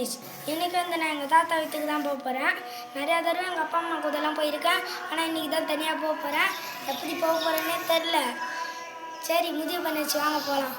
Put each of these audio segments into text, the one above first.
Guys, இன்றைக்கி நான் எங்கள் தாத்தா வீட்டுக்கு தான் போக போகிறேன். நிறையா தடவை எங்கள் அப்பா அம்மா கூடலாம் போயிருக்கேன். ஆனால் இன்றைக்கி தான் தனியாக போக போகிறேன். எப்படி போக போகிறேன்னே தெரில. சரி, முடிவு பண்ணி வச்சு வாங்க போகலாம்.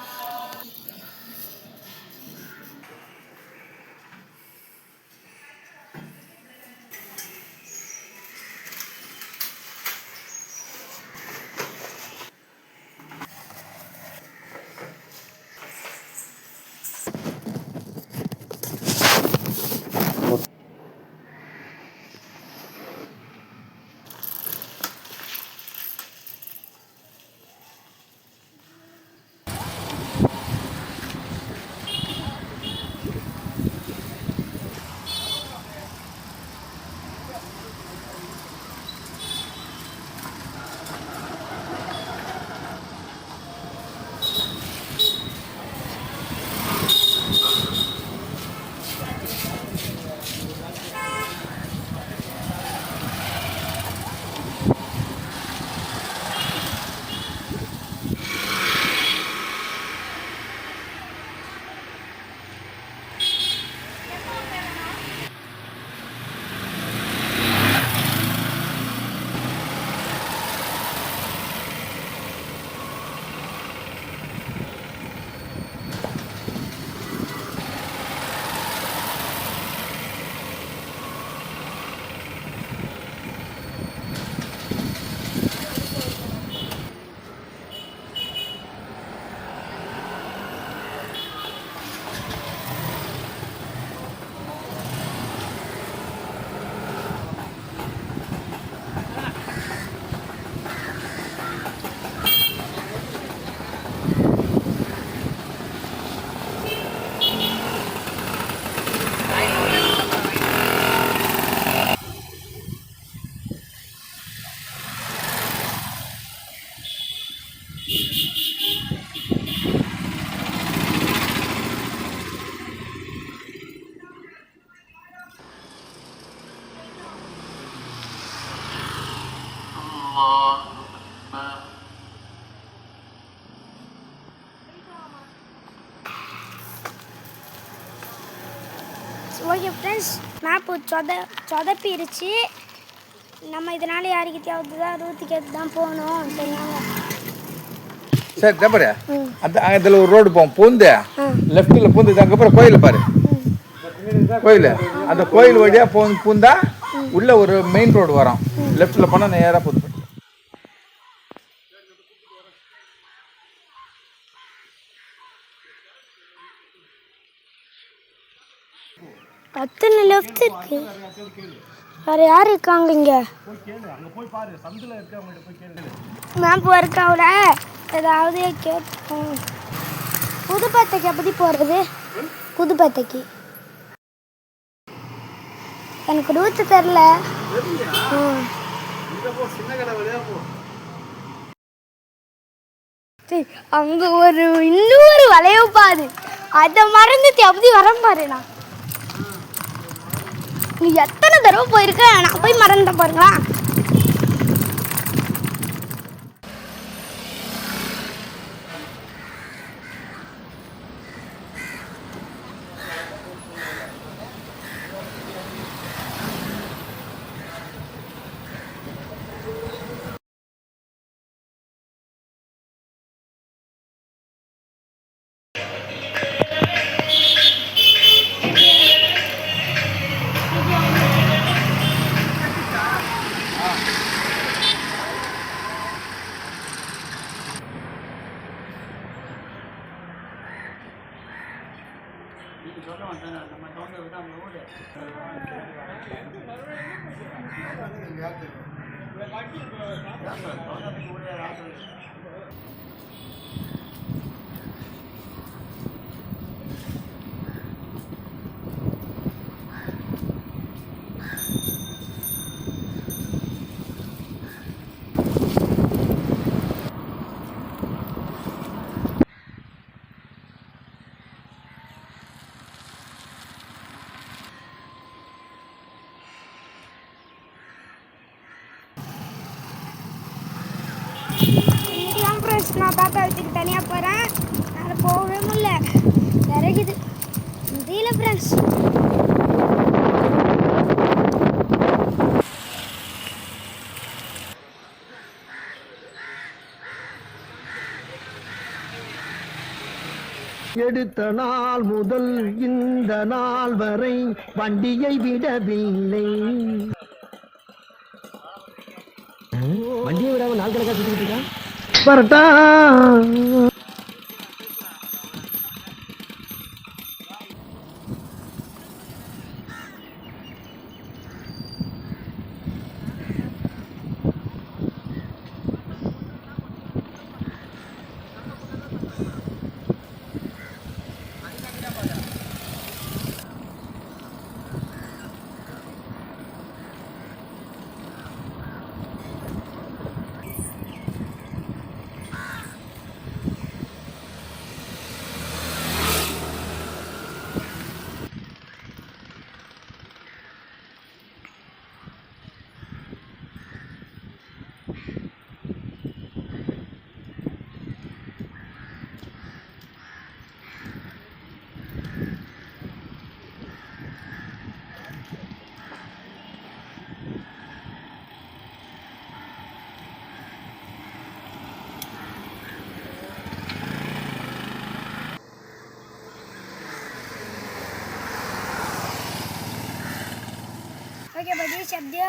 ஓகே ஃப்ரெண்ட்ஸ், மேப்பு சொதப்பிடுச்சு. நம்ம இதனால் யாருக்கிட்டையாவது தான் ரூத்துக்கு தான் போகணும். சரிங்க, சரி தப்பரு. அதில் ஒரு ரோடு போவோம், பூந்து லெஃப்ட்டில் பூந்து அதுக்கப்புறம் கோயிலில் பாரு, கோயில். அந்த கோயில் வழியாக பூந்தா உள்ள ஒரு மெயின் ரோடு வரும். லெஃப்ட்டில் போனால் நேராக பூந்து. அத்தனை லெஃப்ட் இருக்கு. வேற யார் இருக்காங்க இங்கே? மேப் ஒர்க் ஆகல. ஏதாவது கேட்போம். புதுப்பேட்டைக்கு எப்படி போகிறது? புதுப்பேட்டைக்கு எனக்கு ரூட்டு தெரில. அங்கே இன்னொரு வளைவு பாரு. அதை மறந்துட்டு எப்படி வர பாருண்ணா. நீ எத்தனை தடவை போயிருக்க? நான் போய் மறந்துட்டேன் பாருங்களா. நான் தாத்தா வீட்டுக்கு தனியாக போகிறேன். நான் போகவே முடியல. இறங்குது முடியல ஃப்ரெண்ட்ஸ். எடுத்த நாள் முதல் இந்த நாள் வரை வண்டியை விடவில்லை. வண்டியை விடாம நாள் கணக்கா சுத்திட்டு இருக்கான். வரட்டா. ஓகே பதி சப்தியா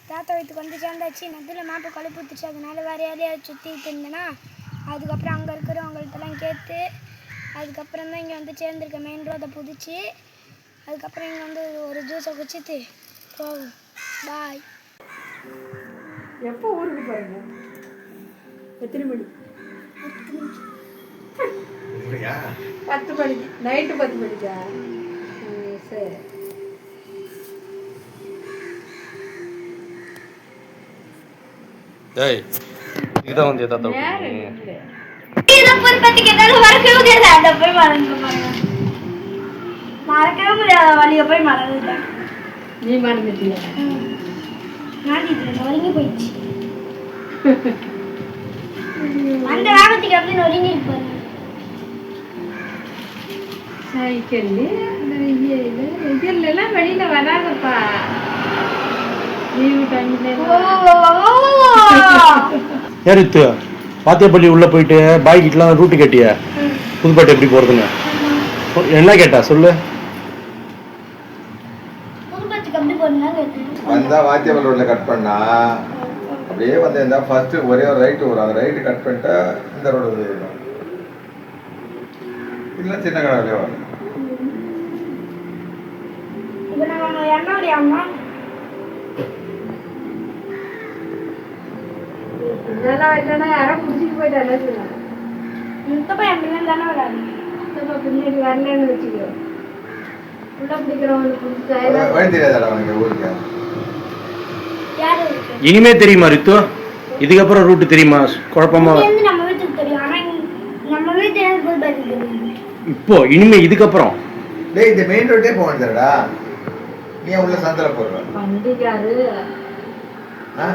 தாத்தா வீட்டுக்கு வந்து சேர்ந்தாச்சு. நடுவில் மேப்பு கழுப்பு ஊற்றுச்சு. அதனால வேறு யாரையாவது சுற்றிட்டு இருந்தேன்னா அதுக்கப்புறம் அங்கே இருக்கிறவங்கள்ட்டெல்லாம் கேட்டு அதுக்கப்புறம் தான் இங்கே வந்து சேர்ந்துருக்கேன். மெயின் ரோடை புதிச்சு அதுக்கப்புறம் இங்கே வந்து ஒரு ஜூஸை குடிச்சிட்டு போகும். பாய். எப்போ ஊருக்கு போகிறீங்க? எத்தனை மணி? 10 மணிக்கு. நைட்டு 10 மணிக்கா? சரி. ஏய் இதுதான் வந்து தாத்தா மறக்கவே முடியாத வழியை போய் மறந்துட்டேன். நீ மறந்துட்டியா? ஒருங்கி போயிடுச்சு. அந்த வேகத்துக்கு அப்படின்னு ஒருங்கி இருப்பாரு. சைக்கிள் இதெல்லாம் வெளியில வராதப்பா. லீவு டைம்ல ஏறித்து பாத்தியப்பள்ளி உள்ள போயிட்டு பாய் கிட்டலாம் ரூட்டு கேட்டிய புதுப்பாட்டு எப்படி போறதுன்னு என்ன கேட்டா சொல்லு. புதுப்பத்துக்கு அப்படி போனா வந்தா வாத்தியப்பள்ளி ரோட்ல கட் பண்ணா அப்படியே வந்து இருந்தா ஃபர்ஸ்ட் ஒரே ஒரு ரைட்டு வரும். அந்த ரைட்டு கட் பண்ணிட்டா இந்த ரோடு வரும். இல்லை சின்ன கடையிலே வரும். இப்போ நம்ம என்னுடைய அம்மா இதெல்லாம் இல்லைன்னா யாரும் பிடிச்சிட்டு போயிட்டாலே சொன்னாங்க. முத்தப்பா என் பிள்ளை தானே வராது. முத்தப்பா பின்னாடி வரலன்னு வச்சுக்கோ. உள்ள பிடிக்கிறவங்களுக்கு பிடிச்சா வழி தெரியாதாடா அவனுக்கு ஊருக்கு? யாரு இருக்கு? இனிமே தெரியுமா ரித்து? இதுக்கப்புறம் ரூட்டு தெரியுமா? குழப்பமா இருந்து நம்ம வீட்டுக்கு தெரியும். ஆனா நம்ம வீட்டு புதுப்பத்துக்கு தெரியும். இப்போ இனிமே இதுக்கப்புறம் டேய் இந்த மெயின் ரோட்டே போக வேண்டியதுடா. நீ உள்ள சந்தில போடுற வண்டிக்காரு ஆ